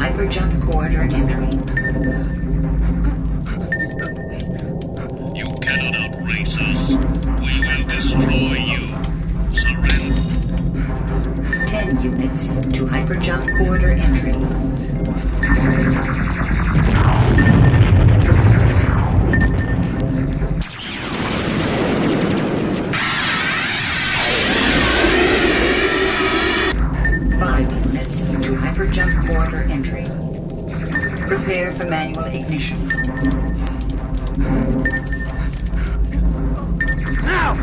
hyperjump corridor entry. You cannot outrace us. We will destroy you. Surrender. 10 units to hyperjump corridor entry. Hyperjump corridor entry. Prepare for manual ignition. Now!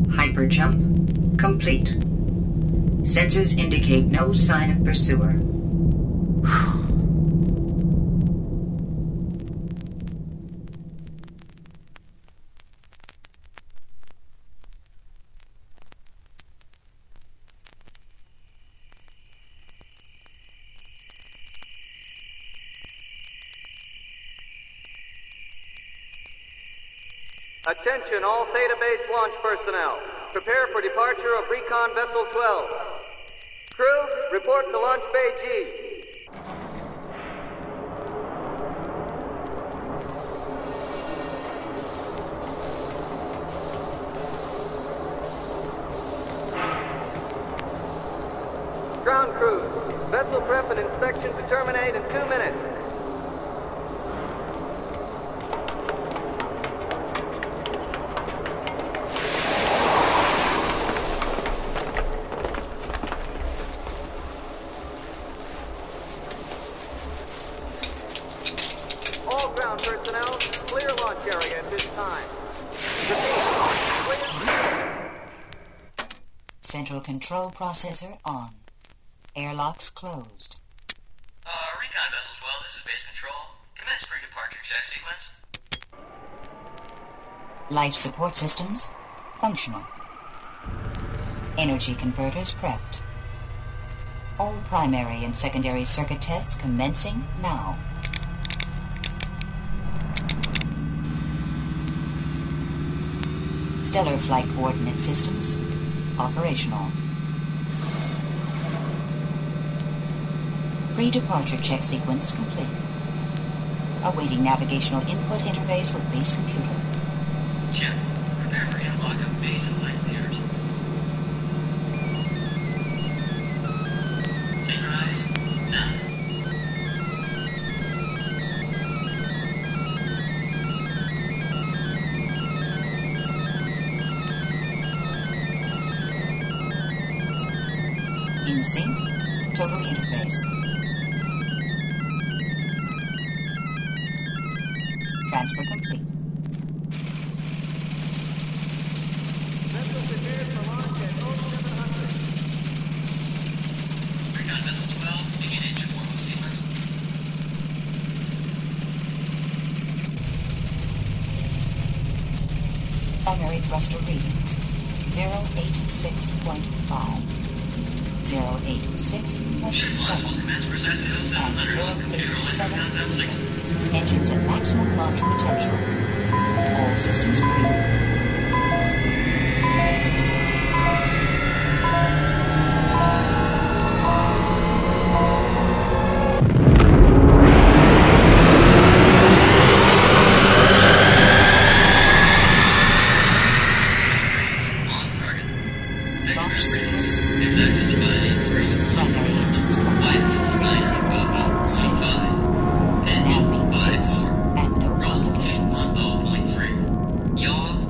'Hyperjump complete. Sensors indicate no sign of pursuer. Attention all Theta Base launch personnel. Prepare for departure of Recon Vessel 12. Crew, report to Launch Bay G. Ground crew, vessel prep and inspection to terminate in 2 minutes. Personnel, clear launch area at this time. Repeat, clear. Central control processor on. Airlocks closed. Recon Vessel 12, this is base control. Commence pre-departure check sequence. Life support systems functional. Energy converters prepped. All primary and secondary circuit tests commencing now. Stellar flight coordinate systems operational. Pre-departure check sequence complete. Awaiting navigational input interface with base computer. Check. Prepare for interlock of base and light layers. Synchronize. Now. In sync, total interface. Transfer complete. Vessel prepared for launch at 0700. Recon Vessel 12, begin engine warm-up sequence. Primary thruster readings 086.5. 086.7 Commence precisely 07 and under computer electric countdown signal. engines at maximum launch potential. All systems green. On target. Launch sequence. X-axis 5, 3, Primary engines Y-axis complete. 5, 0 and steady. 5. Nav being 5, fixed and no roll complications. 210.3. Yaw,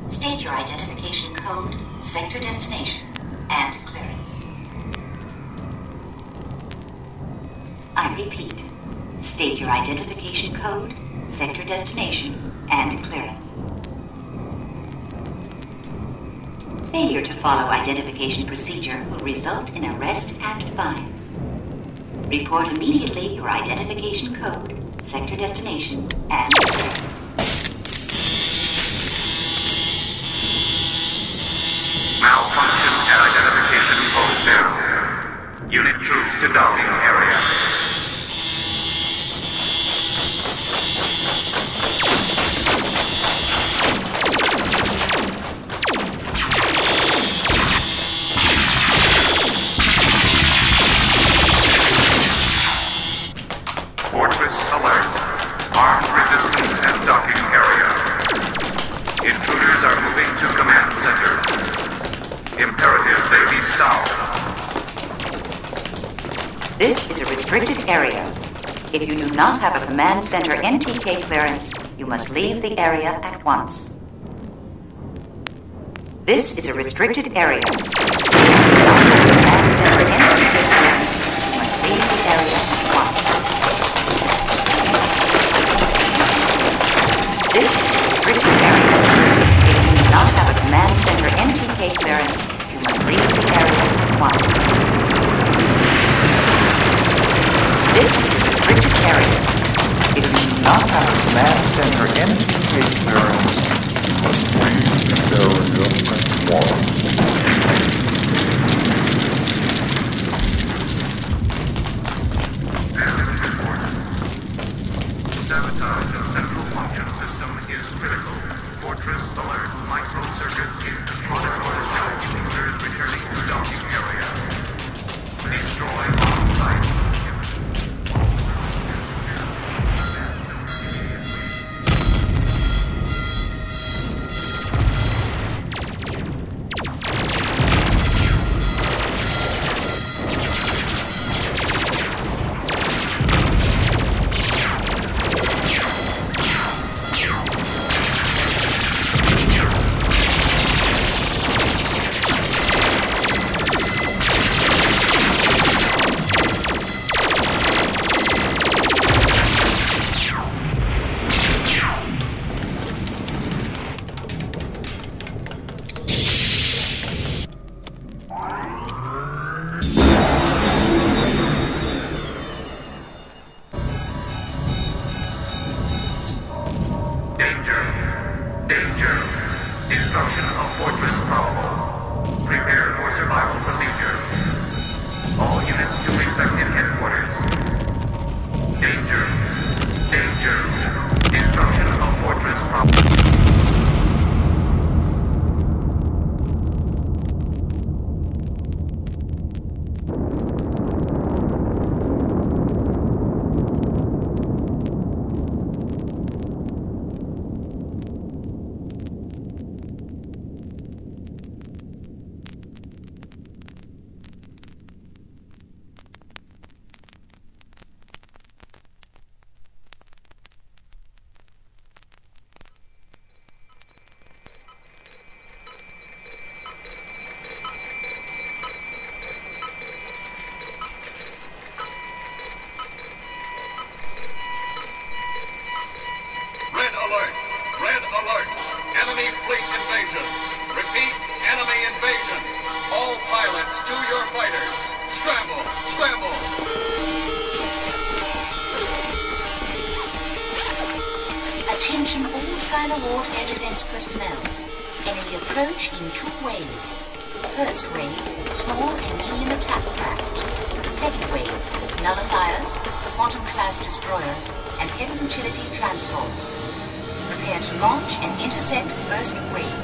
State your identification code, sector destination, and clearance. I repeat, state your identification code, sector destination, and clearance. Failure to follow identification procedure will result in arrest and fines. Report immediately your identification code, sector destination, and clearance. Malfunction at identification post there. Unit troops to docking area. Fortress alert. Armed resistance at docking area. Intruders are moving to command center. Imperative they be stopped. This is a restricted area. If you do not have a command center NTK clearance, you must leave the area at once. This is a restricted area. If you do not have a command center NTK clearance, you must leave the area at once. This is a restricted area. If you do not have a command center NTK clearance, you must leave the area at once. This is a restricted area. If you do not have a command center MTK clearance. Must leave area at once. Damage report. Sabotage of central function system is critical. Fortress alert. Microcircuits in control. Show intruders returning to docking area. Destroy on site. Attention all Skylar Ward Air Defense personnel. Enemy approach in 2 waves. First wave, small and medium attack craft. Second wave, nullifiers, quantum-class destroyers, and heavy utility transports. Prepare to launch and intercept first wave.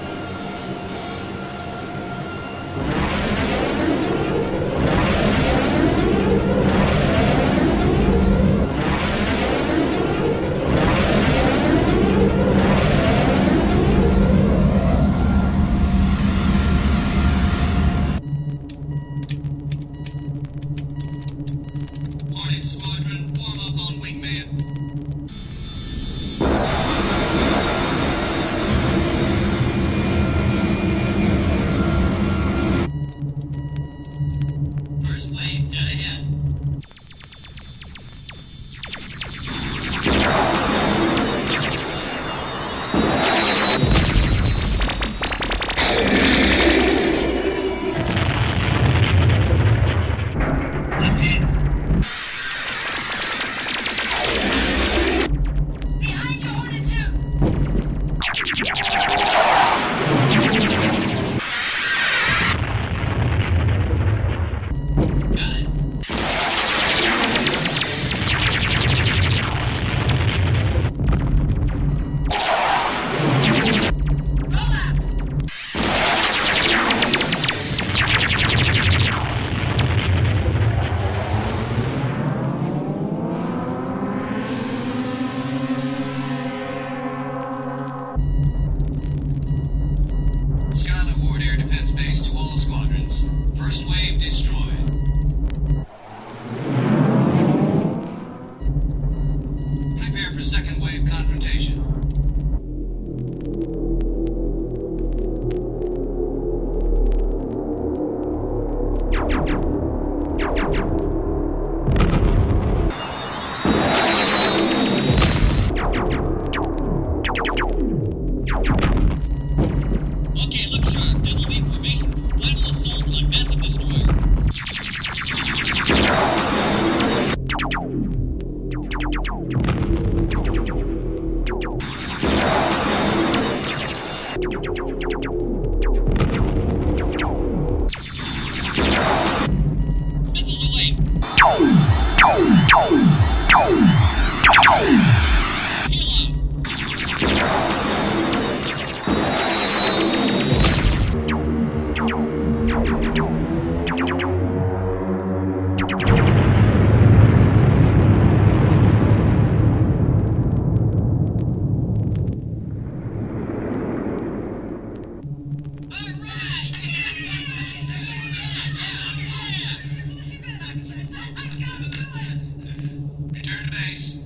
Return to base.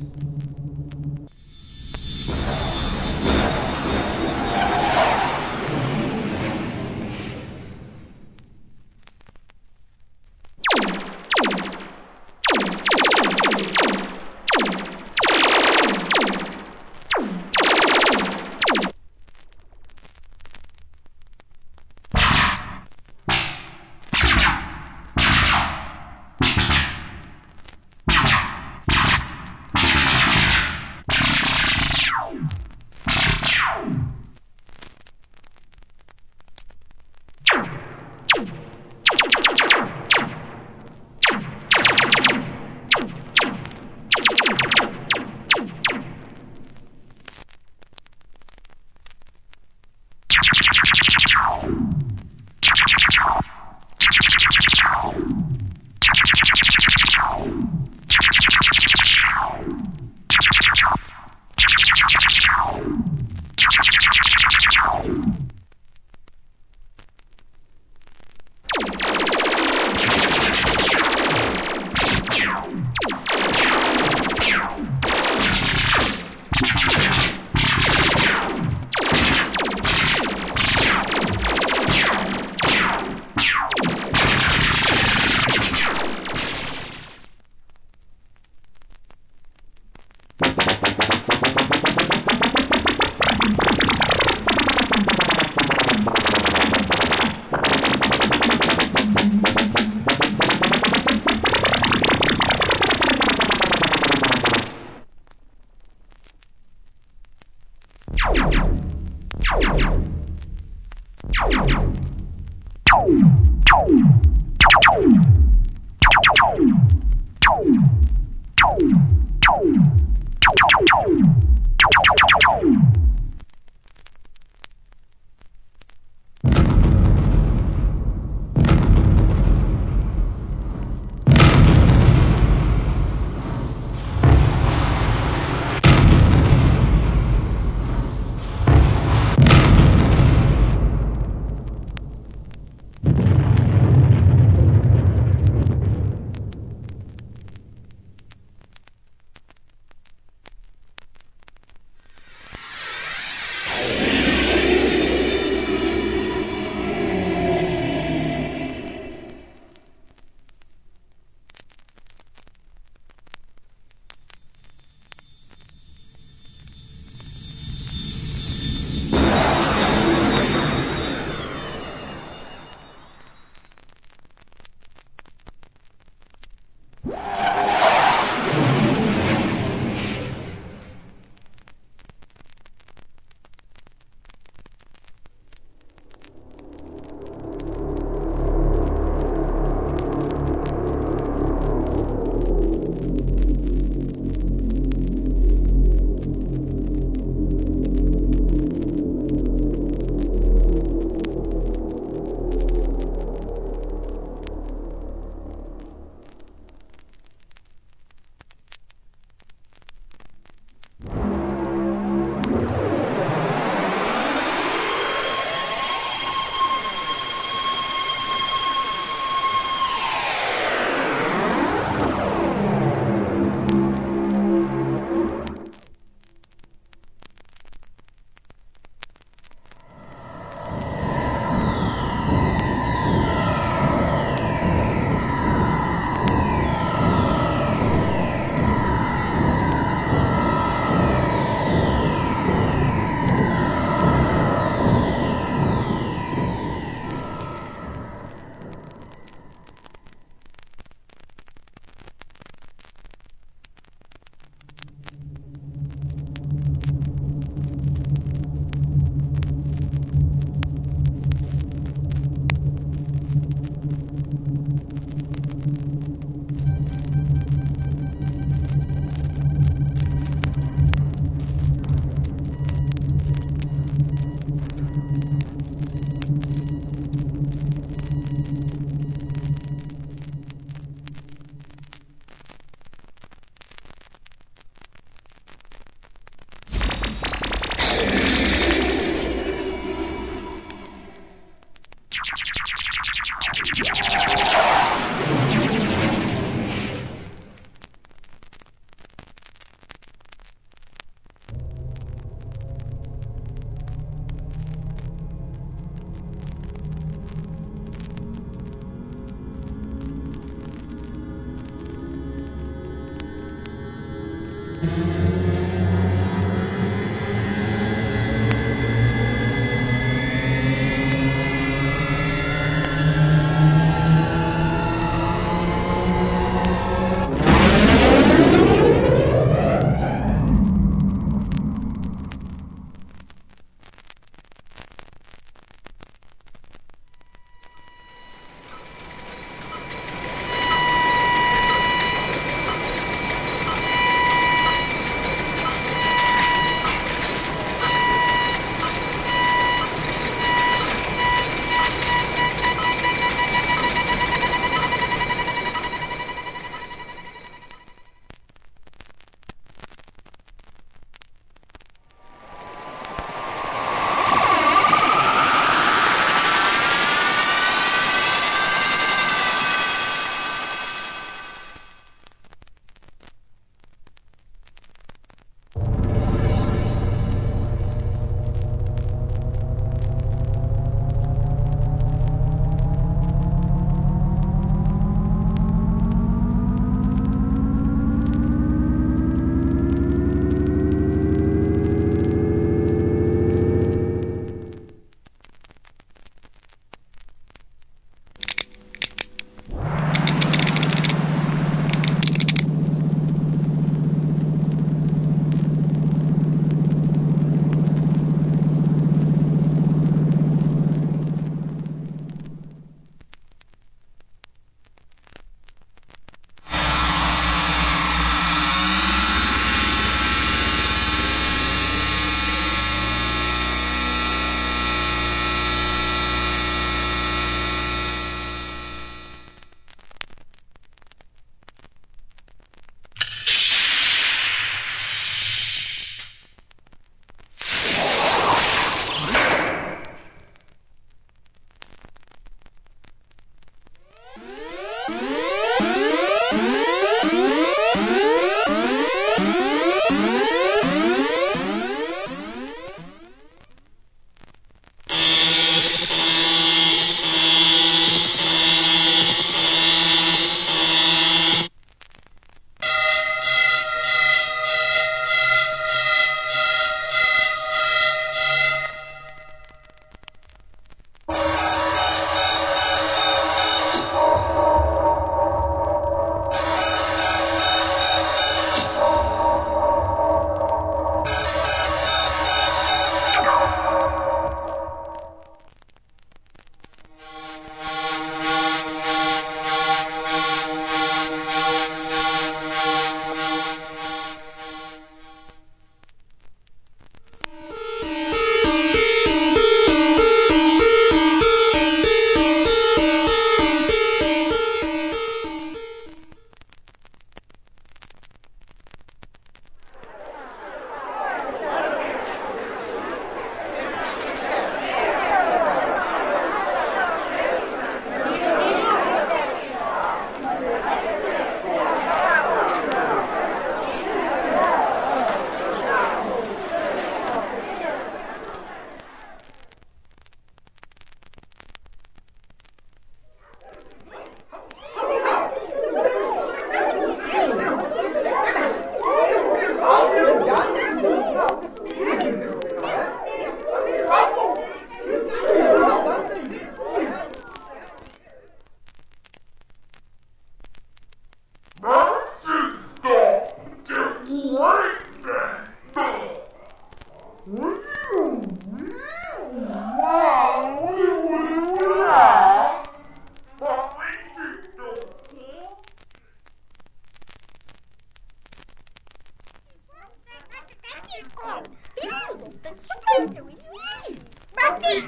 Bertie!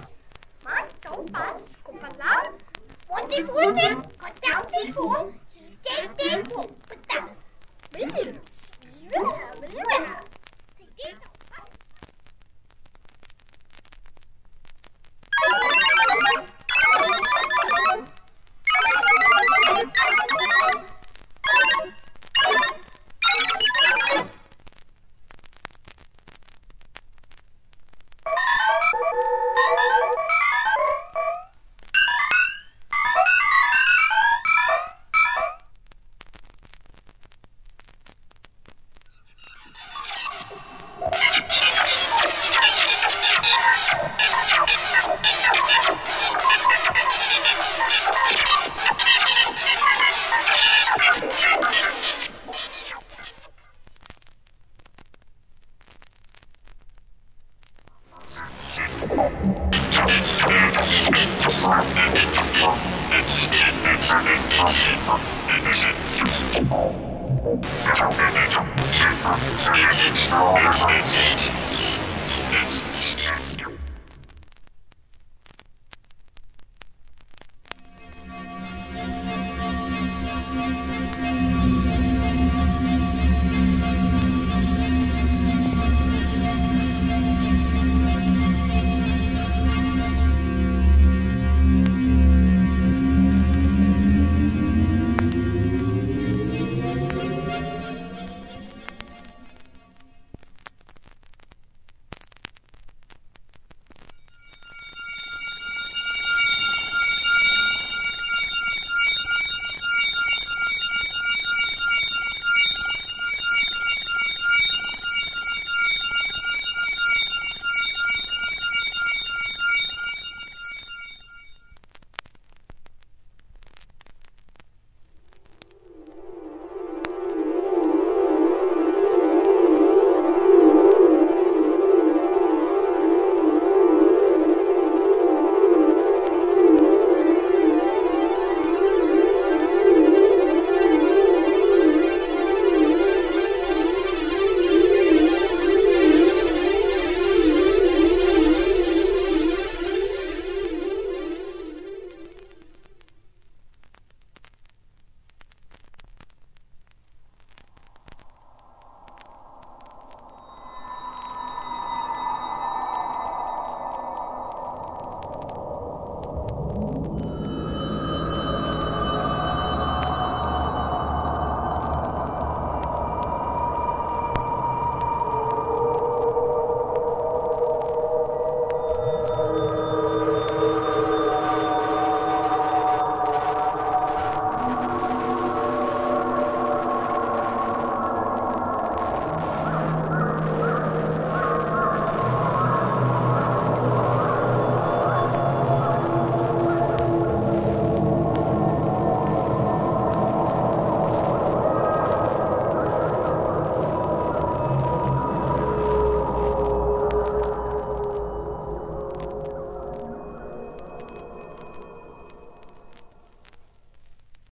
Maar zo pas, kom maar laat. Wat die voeten, wat down die voet, take die voet, wat down.